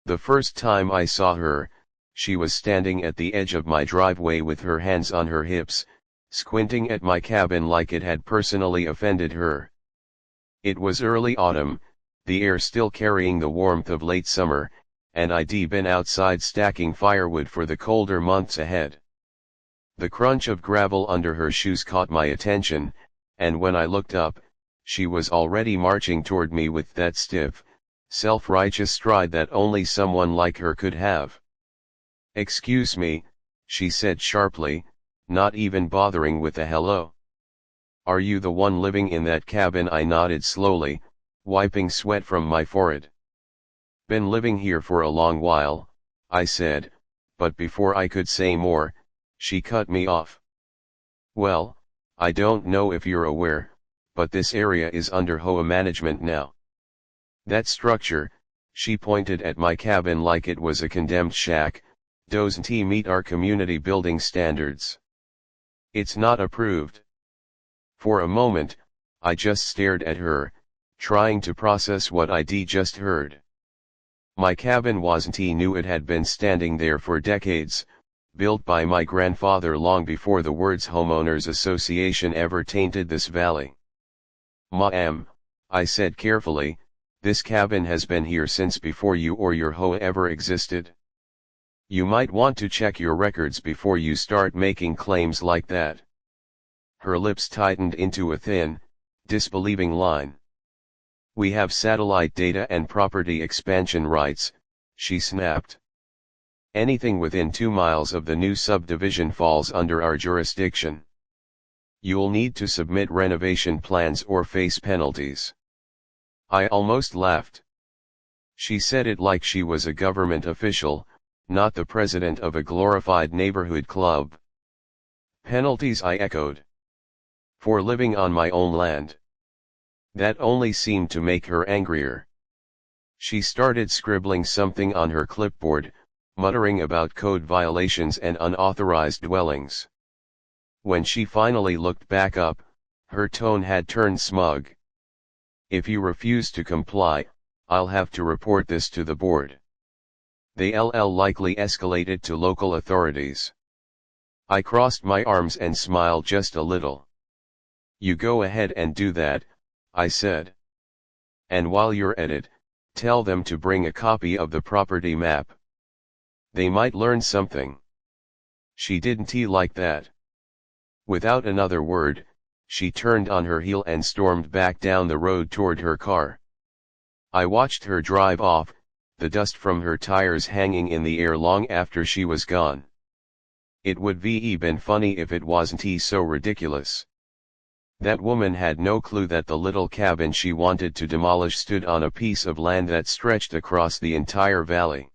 The first time I saw her, she was standing at the edge of my driveway with her hands on her hips, squinting at my cabin like it had personally offended her. It was early autumn, the air still carrying the warmth of late summer, and I'd been outside stacking firewood for the colder months ahead. The crunch of gravel under her shoes caught my attention, and when I looked up, she was already marching toward me with that stiff, self-righteous stride that only someone like her could have. "Excuse me," she said sharply, not even bothering with a hello. "Are you the one living in that cabin?" I nodded slowly, wiping sweat from my forehead. "Been living here for a long while," I said, but before I could say more, she cut me off. "Well, I don't know if you're aware, but this area is under HOA management now. That structure," she pointed at my cabin like it was a condemned shack, "doesn't meet our community building standards. It's not approved." For a moment, I just stared at her, trying to process what I'd just heard. My cabin wasn't new. It had been standing there for decades, built by my grandfather long before the words Homeowners Association ever tainted this valley. "Ma'am," I said carefully, "this cabin has been here since before you or your HOA ever existed. You might want to check your records before you start making claims like that." Her lips tightened into a thin, disbelieving line. "We have satellite data and property expansion rights," she snapped. "Anything within 2 miles of the new subdivision falls under our jurisdiction. You'll need to submit renovation plans or face penalties." I almost laughed. She said it like she was a government official, not the president of a glorified neighborhood club. "Penalties?" I echoed. "For living on my own land." That only seemed to make her angrier. She started scribbling something on her clipboard, muttering about code violations and unauthorized dwellings. When she finally looked back up, her tone had turned smug. "If you refuse to comply, I'll have to report this to the board. They'll likely escalate it to local authorities." I crossed my arms and smiled just a little. "You go ahead and do that," I said. "And while you're at it, tell them to bring a copy of the property map. They might learn something." She didn't like that. Without another word, she turned on her heel and stormed back down the road toward her car. I watched her drive off, the dust from her tires hanging in the air long after she was gone. It would been funny if it wasn't so ridiculous. That woman had no clue that the little cabin she wanted to demolish stood on a piece of land that stretched across the entire valley.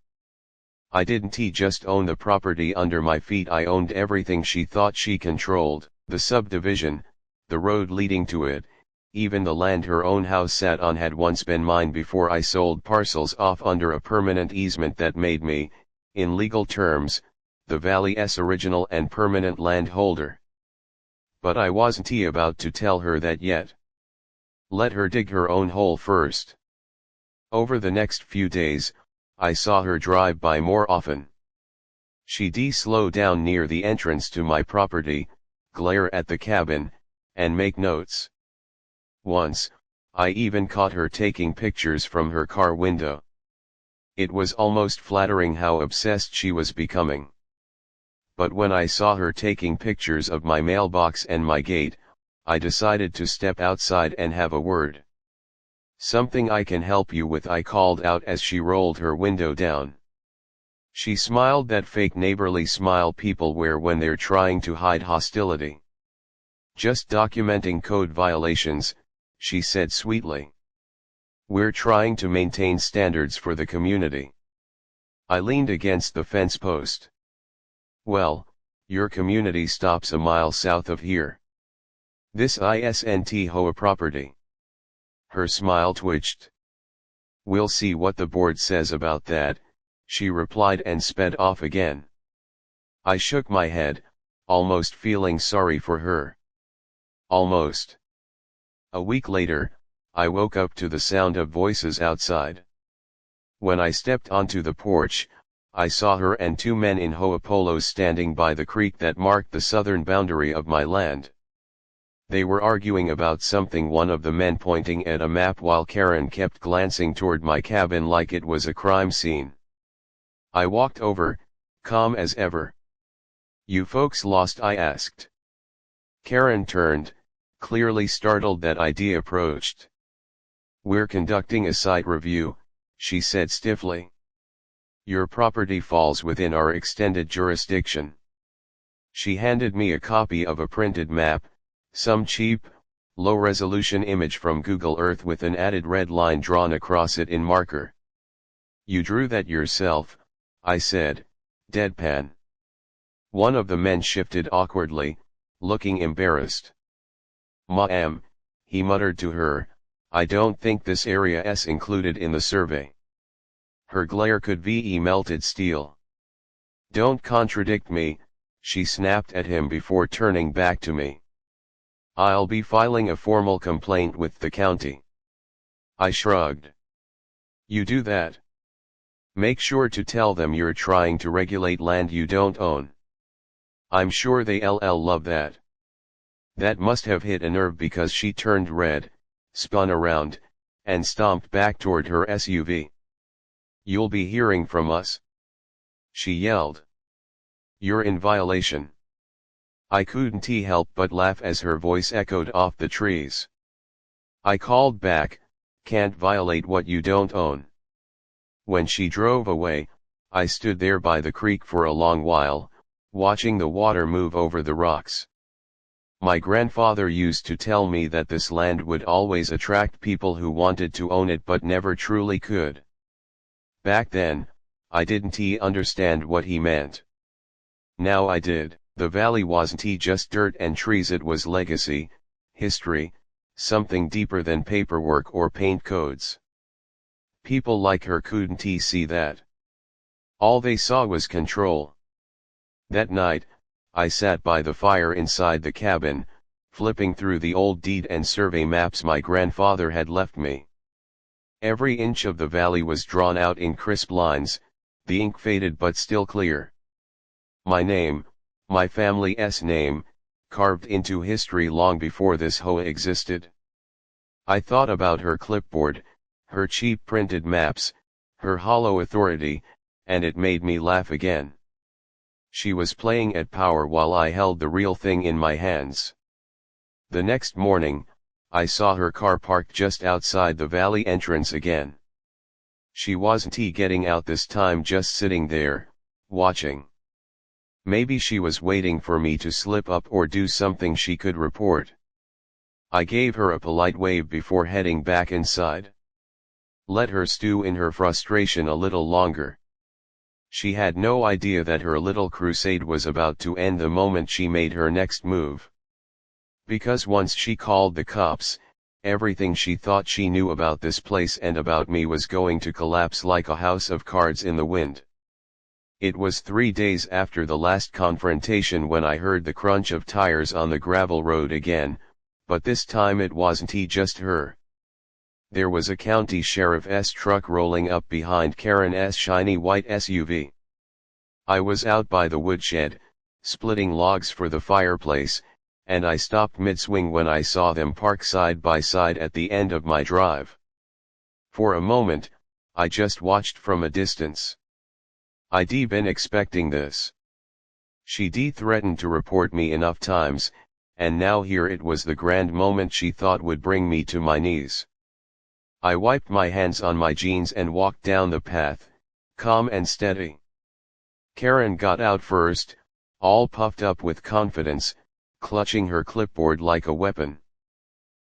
I didn't just own the property under my feet. I owned everything she thought she controlled: the subdivision, the road leading to it, even the land her own house sat on had once been mine before I sold parcels off under a permanent easement that made me, in legal terms, the valley's original and permanent landholder. But I wasn't about to tell her that yet. Let her dig her own hole first. Over the next few days, I saw her drive by more often. She'd slow down near the entrance to my property, glare at the cabin, and make notes. Once, I even caught her taking pictures from her car window. It was almost flattering how obsessed she was becoming. But when I saw her taking pictures of my mailbox and my gate, I decided to step outside and have a word. "Something I can help you with?" I called out as she rolled her window down. She smiled, that fake neighborly smile people wear when they're trying to hide hostility. "Just documenting code violations," she said sweetly. "We're trying to maintain standards for the community." I leaned against the fence post. "Well, your community stops a mile south of here. This isn't HOA property." Her smile twitched. "We'll see what the board says about that," she replied and sped off again. I shook my head, almost feeling sorry for her. Almost. A week later, I woke up to the sound of voices outside. When I stepped onto the porch, I saw her and two men in HOA polos standing by the creek that marked the southern boundary of my land. They were arguing about something, one of the men pointing at a map while Karen kept glancing toward my cabin like it was a crime scene. I walked over, calm as ever. "You folks lost?" I asked. Karen turned, clearly startled that idea approached. "We're conducting a site review," she said stiffly. "Your property falls within our extended jurisdiction." She handed me a copy of a printed map, some cheap, low-resolution image from Google Earth with an added red line drawn across it in marker. "You drew that yourself?" I said, deadpan. One of the men shifted awkwardly, looking embarrassed. "Ma'am," he muttered to her, "I don't think this area's included in the survey." Her glare could be melted steel. "Don't contradict me," she snapped at him before turning back to me. "I'll be filing a formal complaint with the county." I shrugged. "You do that? Make sure to tell them you're trying to regulate land you don't own. I'm sure they'll love that." That must have hit a nerve because she turned red, spun around, and stomped back toward her SUV. "You'll be hearing from us," she yelled. "You're in violation." I couldn't help but laugh as her voice echoed off the trees. I called back, "Can't violate what you don't own." When she drove away, I stood there by the creek for a long while, watching the water move over the rocks. My grandfather used to tell me that this land would always attract people who wanted to own it but never truly could. Back then, I didn't understand what he meant. Now I did. The valley wasn't just dirt and trees, it was legacy, history, something deeper than paperwork or paint codes. People like her couldn't see that. All they saw was control. That night, I sat by the fire inside the cabin, flipping through the old deed and survey maps my grandfather had left me. Every inch of the valley was drawn out in crisp lines, the ink faded but still clear. My name, my family's name, carved into history long before this HOA existed. I thought about her clipboard, her cheap printed maps, her hollow authority, and it made me laugh again. She was playing at power while I held the real thing in my hands. The next morning, I saw her car parked just outside the valley entrance again. She wasn't getting out this time, just sitting there, watching. Maybe she was waiting for me to slip up or do something she could report. I gave her a polite wave before heading back inside. Let her stew in her frustration a little longer. She had no idea that her little crusade was about to end the moment she made her next move. Because once she called the cops, everything she thought she knew about this place and about me was going to collapse like a house of cards in the wind. It was 3 days after the last confrontation when I heard the crunch of tires on the gravel road again, but this time it wasn't just her. There was a county sheriff's truck rolling up behind Karen's shiny white SUV. I was out by the woodshed, splitting logs for the fireplace, and I stopped mid-swing when I saw them park side by side at the end of my drive. For a moment, I just watched from a distance. I'd been expecting this. She'd threatened to report me enough times, and now here it was, the grand moment she thought would bring me to my knees. I wiped my hands on my jeans and walked down the path, calm and steady. Karen got out first, all puffed up with confidence, clutching her clipboard like a weapon.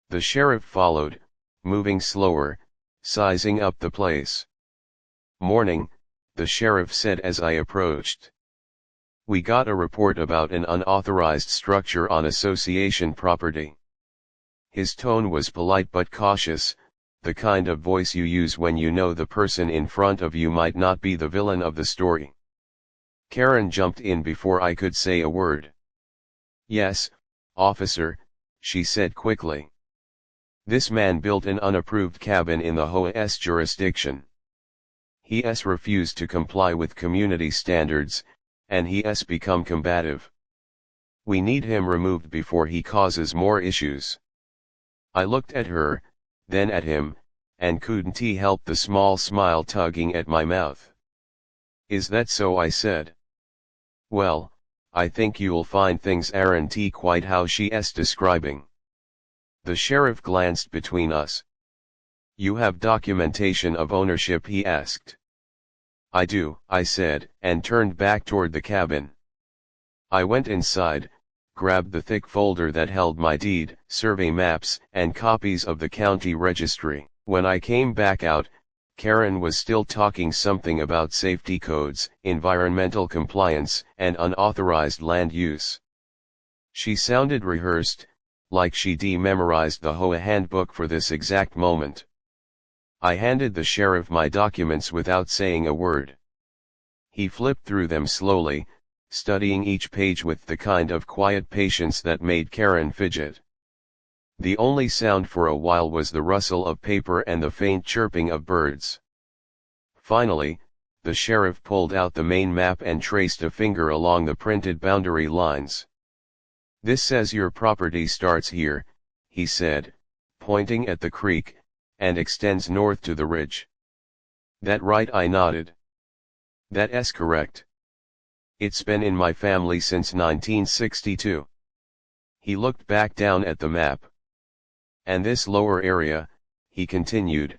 The sheriff followed, moving slower, sizing up the place. "Morning," the sheriff said as I approached. "We got a report about an unauthorized structure on association property." His tone was polite but cautious, the kind of voice you use when you know the person in front of you might not be the villain of the story. Karen jumped in before I could say a word. "Yes, officer," she said quickly. "This man built an unapproved cabin in the HOA's jurisdiction. He's refused to comply with community standards, and he's become combative. We need him removed before he causes more issues. I looked at her, then at him, and couldn't help the small smile tugging at my mouth. Is that so? I said. Well, I think you'll find things aren't quite how she's describing. The sheriff glanced between us. You have documentation of ownership? He asked. I do, I said, and turned back toward the cabin. I went inside, grabbed the thick folder that held my deed, survey maps, and copies of the county registry. When I came back out, Karen was still talking something about safety codes, environmental compliance, and unauthorized land use. She sounded rehearsed, like she'd memorized the HOA handbook for this exact moment. I handed the sheriff my documents without saying a word. He flipped through them slowly, studying each page with the kind of quiet patience that made Karen fidget. The only sound for a while was the rustle of paper and the faint chirping of birds. Finally, the sheriff pulled out the main map and traced a finger along the printed boundary lines. This says your property starts here, he said, pointing at the creek, and extends north to the ridge. That right? I nodded. That's correct. It's been in my family since 1962. He looked back down at the map. And this lower area, he continued,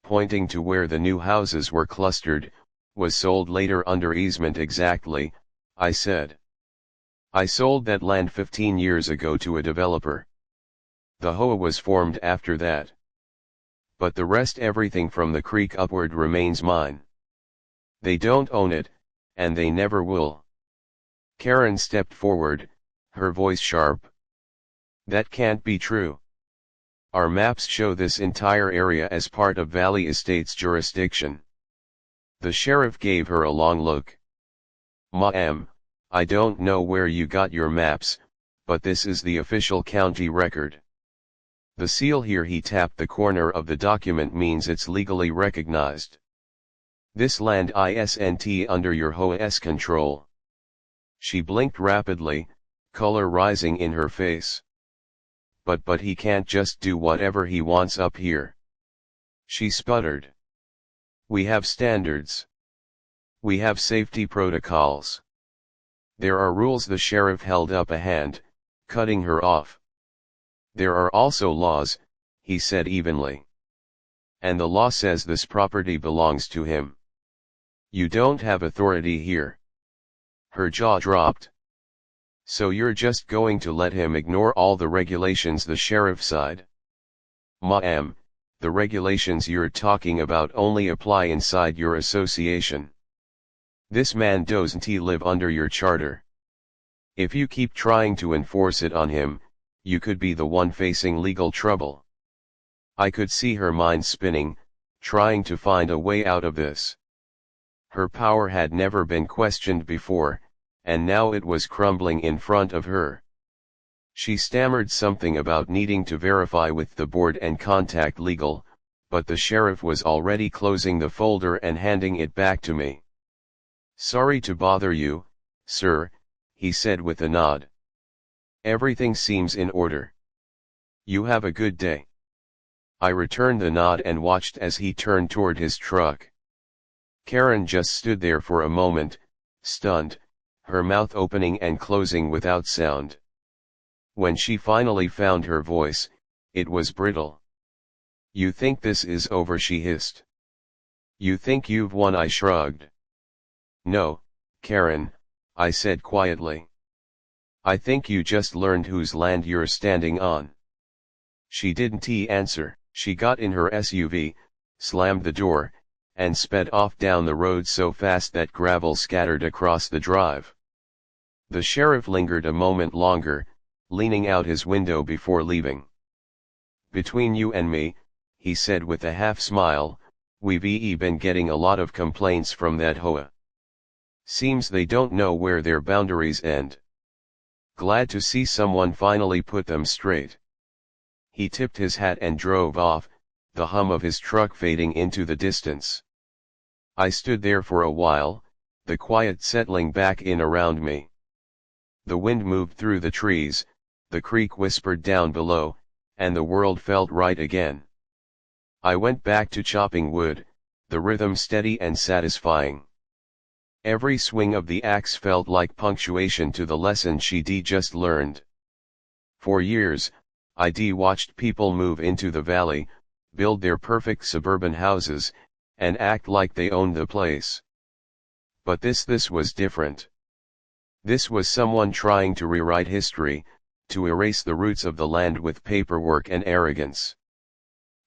pointing to where the new houses were clustered, was sold later under easement. Exactly, I said. I sold that land 15 years ago to a developer. The HOA was formed after that. But the rest, everything from the creek upward, remains mine. They don't own it, and they never will. Karen stepped forward, her voice sharp. That can't be true. Our maps show this entire area as part of Valley Estates jurisdiction. The sheriff gave her a long look. Ma'am, I don't know where you got your maps, but this is the official county record. The seal here, he tapped the corner of the document, means it's legally recognized. This land isn't under your HOA's control. She blinked rapidly, color rising in her face. But he can't just do whatever he wants up here. She sputtered. We have standards. We have safety protocols. There are rules. The sheriff held up a hand, cutting her off. There are also laws, he said evenly. And the law says this property belongs to him. You don't have authority here. Her jaw dropped. So you're just going to let him ignore all the regulations? The sheriff sighed. Ma'am, the regulations you're talking about only apply inside your association. This man doesn't live under your charter. If you keep trying to enforce it on him, you could be the one facing legal trouble. I could see her mind spinning, trying to find a way out of this. Her power had never been questioned before, and now it was crumbling in front of her. She stammered something about needing to verify with the board and contact legal, but the sheriff was already closing the folder and handing it back to me. Sorry to bother you, sir, he said with a nod. Everything seems in order. You have a good day. I returned the nod and watched as he turned toward his truck. Karen just stood there for a moment, stunned, her mouth opening and closing without sound. When she finally found her voice, it was brittle. You think this is over? She hissed. You think you've won? I shrugged. No, Karen, I said quietly. I think you just learned whose land you're standing on. She didn't answer. She got in her SUV, slammed the door, and sped off down the road so fast that gravel scattered across the drive. The sheriff lingered a moment longer, leaning out his window before leaving. Between you and me, he said with a half smile, we've been getting a lot of complaints from that HOA. Seems they don't know where their boundaries end. Glad to see someone finally put them straight. He tipped his hat and drove off, the hum of his truck fading into the distance. I stood there for a while, the quiet settling back in around me. The wind moved through the trees, the creek whispered down below, and the world felt right again. I went back to chopping wood, the rhythm steady and satisfying. Every swing of the axe felt like punctuation to the lesson she'd just learned. For years, I'd watched people move into the valley, build their perfect suburban houses, and act like they owned the place. But this was different. This was someone trying to rewrite history, to erase the roots of the land with paperwork and arrogance.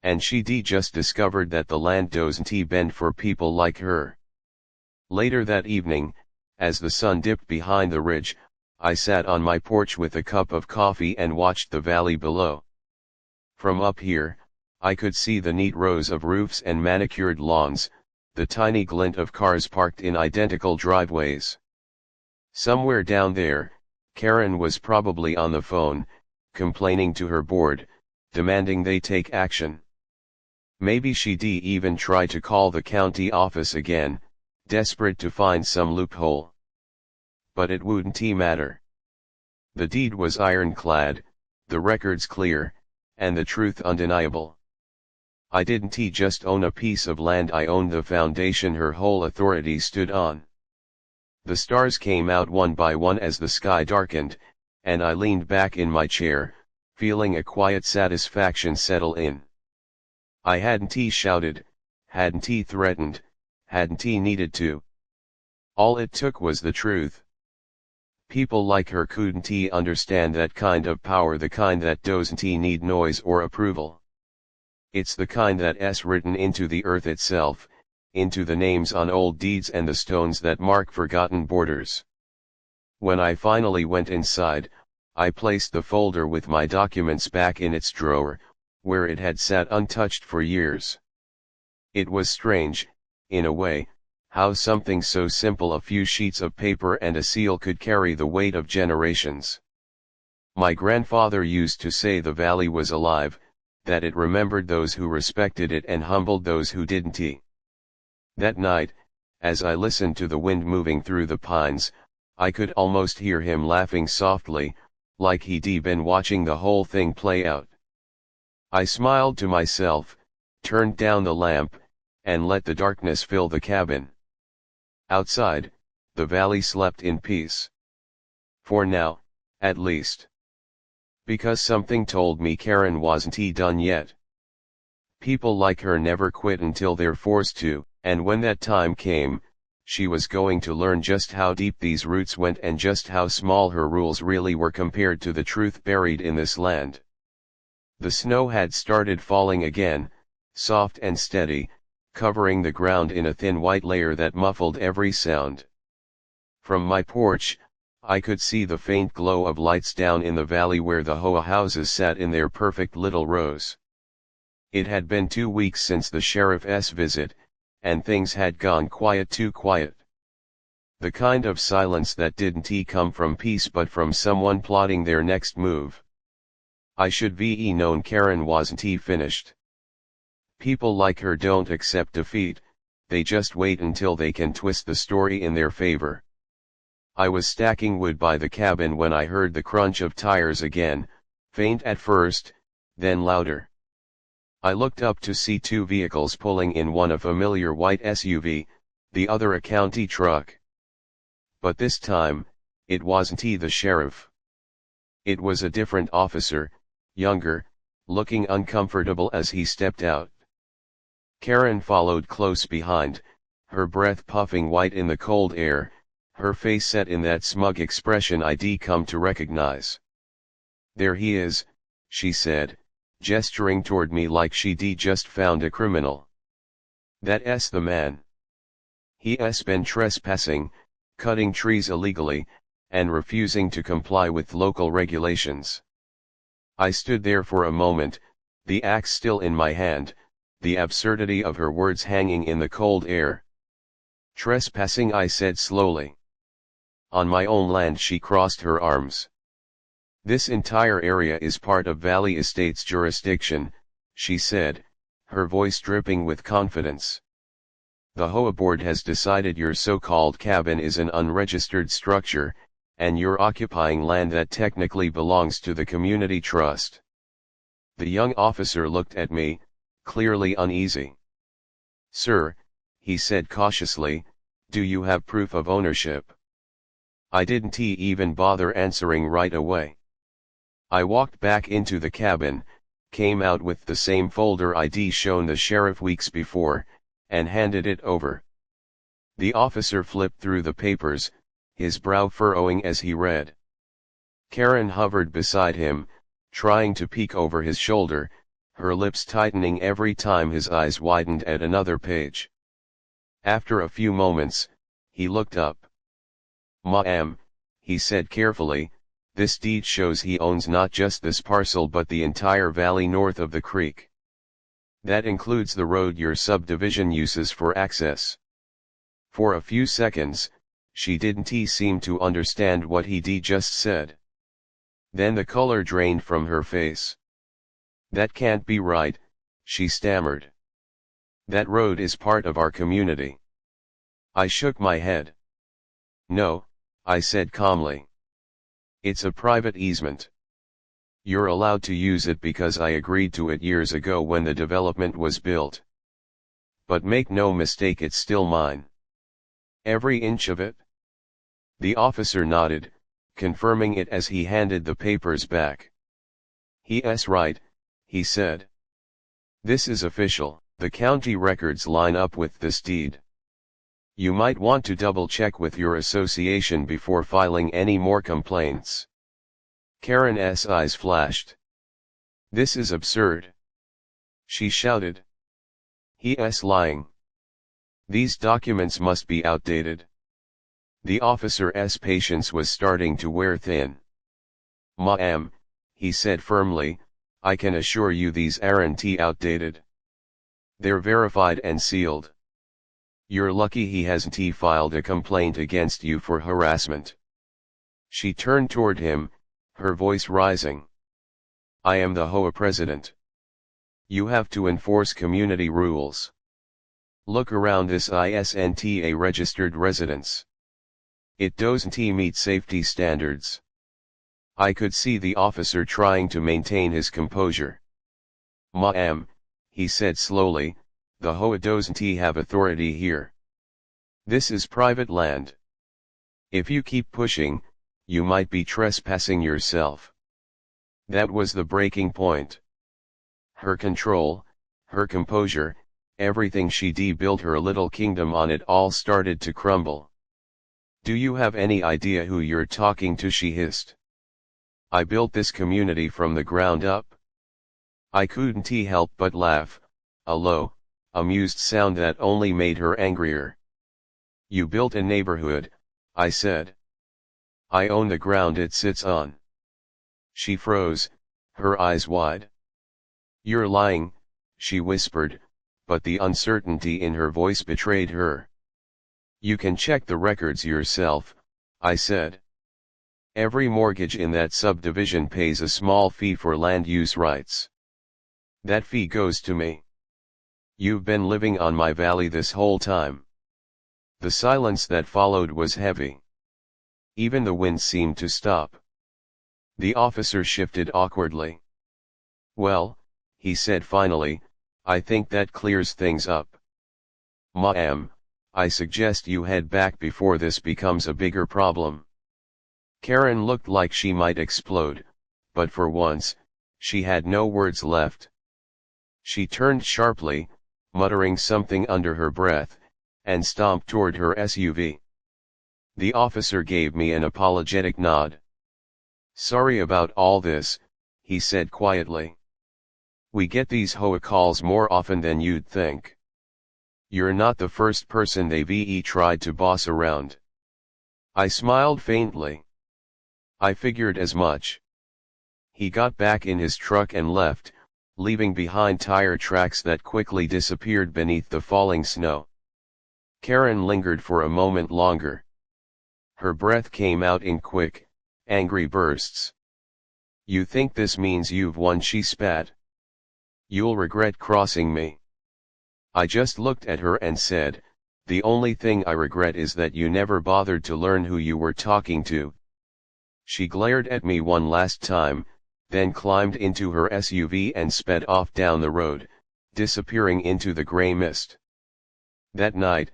And she'd just discovered that the land doesn't bend for people like her. Later that evening, as the sun dipped behind the ridge, I sat on my porch with a cup of coffee and watched the valley below. From up here, I could see the neat rows of roofs and manicured lawns, the tiny glint of cars parked in identical driveways. Somewhere down there, Karen was probably on the phone, complaining to her board, demanding they take action. Maybe she'd even try to call the county office again, desperate to find some loophole. But it wouldn't matter. The deed was ironclad, the records clear, and the truth undeniable. I didn't just own a piece of land, I owned the foundation her whole authority stood on. The stars came out one by one as the sky darkened, and I leaned back in my chair, feeling a quiet satisfaction settle in. I hadn't shouted, hadn't threatened, hadn't needed to. All it took was the truth. People like her couldn't understand that kind of power, the kind that doesn't need noise or approval. It's the kind that's written into the earth itself, into the names on old deeds and the stones that mark forgotten borders. When I finally went inside, I placed the folder with my documents back in its drawer, where it had sat untouched for years. It was strange, in a way, how something so simple, a few sheets of paper and a seal, could carry the weight of generations. My grandfather used to say the valley was alive, that it remembered those who respected it and humbled those who didn't. That night, as I listened to the wind moving through the pines, I could almost hear him laughing softly, like he'd been watching the whole thing play out. I smiled to myself, turned down the lamp, and let the darkness fill the cabin. Outside, the valley slept in peace. For now, at least. Because something told me Karen wasn't done yet. People like her never quit until they're forced to, and when that time came, she was going to learn just how deep these roots went and just how small her rules really were compared to the truth buried in this land. The snow had started falling again, soft and steady, covering the ground in a thin white layer that muffled every sound. From my porch, I could see the faint glow of lights down in the valley where the HOA houses sat in their perfect little rows. It had been 2 weeks since the sheriff's visit, and things had gone quiet, too quiet. The kind of silence that didn't come from peace but from someone plotting their next move. I should be known Karen wasn't finished. People like her don't accept defeat, they just wait until they can twist the story in their favor. I was stacking wood by the cabin when I heard the crunch of tires again, faint at first, then louder. I looked up to see 2 vehicles pulling in, one a familiar white SUV, the other a county truck. But this time, it wasn't the sheriff. It was a different officer, younger, looking uncomfortable as he stepped out. Karen followed close behind, her breath puffing white in the cold air, her face set in that smug expression I'd come to recognize. "There he is," she said, gesturing toward me like she'd just found a criminal. "That's the man. He's been trespassing, cutting trees illegally, and refusing to comply with local regulations." I stood there for a moment, the axe still in my hand, the absurdity of her words hanging in the cold air. "Trespassing," I said slowly. "On my own land." She crossed her arms. "This entire area is part of Valley Estate's jurisdiction," she said, her voice dripping with confidence. The HOA board has decided your so-called cabin is an unregistered structure, and you're occupying land that technically belongs to the community trust. The young officer looked at me, clearly uneasy. Sir, he said cautiously, do you have proof of ownership? I didn't even bother answering right away. I walked back into the cabin, came out with the same folder ID shown the sheriff weeks before, and handed it over. The officer flipped through the papers, his brow furrowing as he read. Karen hovered beside him, trying to peek over his shoulder, her lips tightening every time his eyes widened at another page. After a few moments, he looked up. Ma'am, he said carefully, this deed shows he owns not just this parcel but the entire valley north of the creek. That includes the road your subdivision uses for access. For a few seconds, she didn't seem to understand what he just said. Then the color drained from her face. That can't be right, she stammered. That road is part of our community. I shook my head. No, I said calmly. It's a private easement. You're allowed to use it because I agreed to it years ago when the development was built. But make no mistake, it's still mine. Every inch of it? The officer nodded, confirming it as he handed the papers back. He's right, he said. This is official. The county records line up with this deed. You might want to double-check with your association before filing any more complaints. Karen's eyes flashed. This is absurd. She shouted. He's lying. These documents must be outdated. The officer's patience was starting to wear thin. Ma'am, he said firmly, I can assure you these aren't outdated. They're verified and sealed. You're lucky he hasn't filed a complaint against you for harassment. She turned toward him, her voice rising. I am the HOA president. You have to enforce community rules. Look around, this isn't a registered residence. It doesn't meet safety standards. I could see the officer trying to maintain his composure. Ma'am, he said slowly, the HOA doesn't have authority here. This is private land. If you keep pushing, you might be trespassing yourself. That was the breaking point. Her control, her composure, everything she built her little kingdom on, it all started to crumble. Do you have any idea who you're talking to? She hissed. I built this community from the ground up. I couldn't help but laugh, a low, amused sound that only made her angrier. You built a neighborhood, I said. I own the ground it sits on. She froze, her eyes wide. You're lying, she whispered, but the uncertainty in her voice betrayed her. You can check the records yourself, I said. Every mortgage in that subdivision pays a small fee for land use rights. That fee goes to me. You've been living on my valley this whole time. The silence that followed was heavy. Even the wind seemed to stop. The officer shifted awkwardly. Well, he said finally, I think that clears things up. Ma'am, I suggest you head back before this becomes a bigger problem. Karen looked like she might explode, but for once, she had no words left. She turned sharply, muttering something under her breath, and stomped toward her SUV. The officer gave me an apologetic nod. Sorry about all this, he said quietly. We get these HOA calls more often than you'd think. You're not the first person they've tried to boss around. I smiled faintly. I figured as much. He got back in his truck and left, leaving behind tire tracks that quickly disappeared beneath the falling snow. Karen lingered for a moment longer. Her breath came out in quick, angry bursts. You think this means you've won? She spat. You'll regret crossing me. I just looked at her and said, The only thing I regret is that you never bothered to learn who you were talking to." She glared at me one last time, then climbed into her SUV and sped off down the road, disappearing into the gray mist. That night,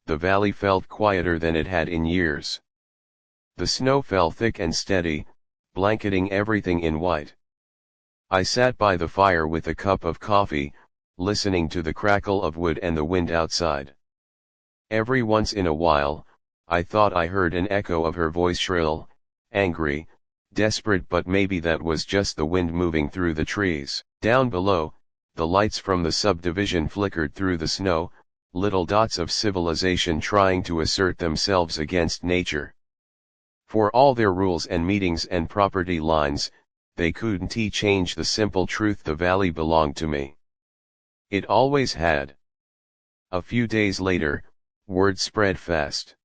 the valley felt quieter than it had in years. The snow fell thick and steady, blanketing everything in white. I sat by the fire with a cup of coffee, listening to the crackle of wood and the wind outside. Every once in a while, I thought I heard an echo of her voice, shrill, angry, desperate, but maybe that was just the wind moving through the trees. Down below, the lights from the subdivision flickered through the snow, little dots of civilization trying to assert themselves against nature. For all their rules and meetings and property lines, they couldn't change the simple truth: the valley belonged to me. It always had. A few days later, word spread fast.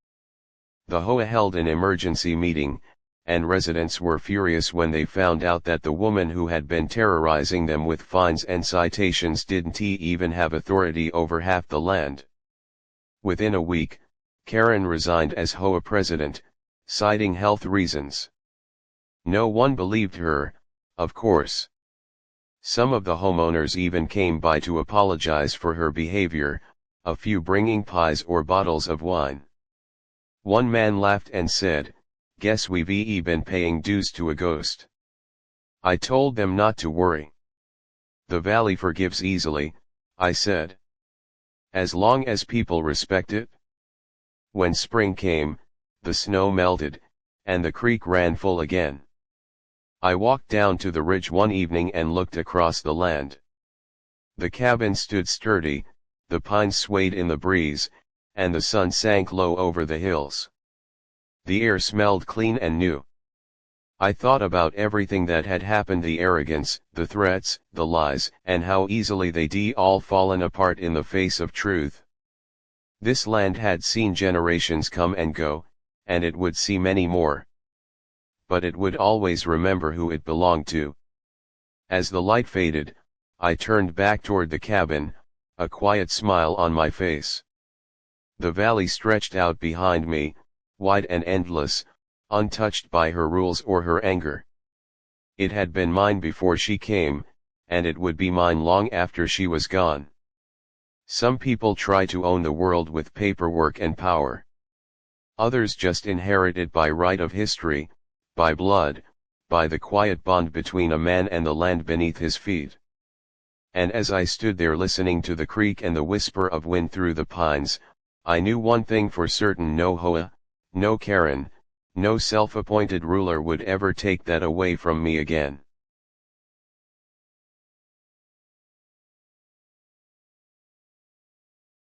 The HOA held an emergency meeting, and residents were furious when they found out that the woman who had been terrorizing them with fines and citations didn't even have authority over half the land. Within a week, Karen resigned as HOA president, citing health reasons. No one believed her, of course. Some of the homeowners even came by to apologize for her behavior, a few bringing pies or bottles of wine. One man laughed and said, "Guess we've been paying dues to a ghost." I told them not to worry. "The valley forgives easily," I said. "As long as people respect it." When spring came, the snow melted, and the creek ran full again. I walked down to the ridge one evening and looked across the land. The cabin stood sturdy, the pines swayed in the breeze, and the sun sank low over the hills. The air smelled clean and new. I thought about everything that had happened: the arrogance, the threats, the lies, and how easily they'd all fallen apart in the face of truth. This land had seen generations come and go, and it would see many more. But it would always remember who it belonged to. As the light faded, I turned back toward the cabin, a quiet smile on my face. The valley stretched out behind me, wide and endless, untouched by her rules or her anger. It had been mine before she came, and it would be mine long after she was gone. Some people try to own the world with paperwork and power. Others just inherit it by right of history, by blood, by the quiet bond between a man and the land beneath his feet. And as I stood there listening to the creek and the whisper of wind through the pines, I knew one thing for certain: no HOA, no Karen, no self-appointed ruler would ever take that away from me again.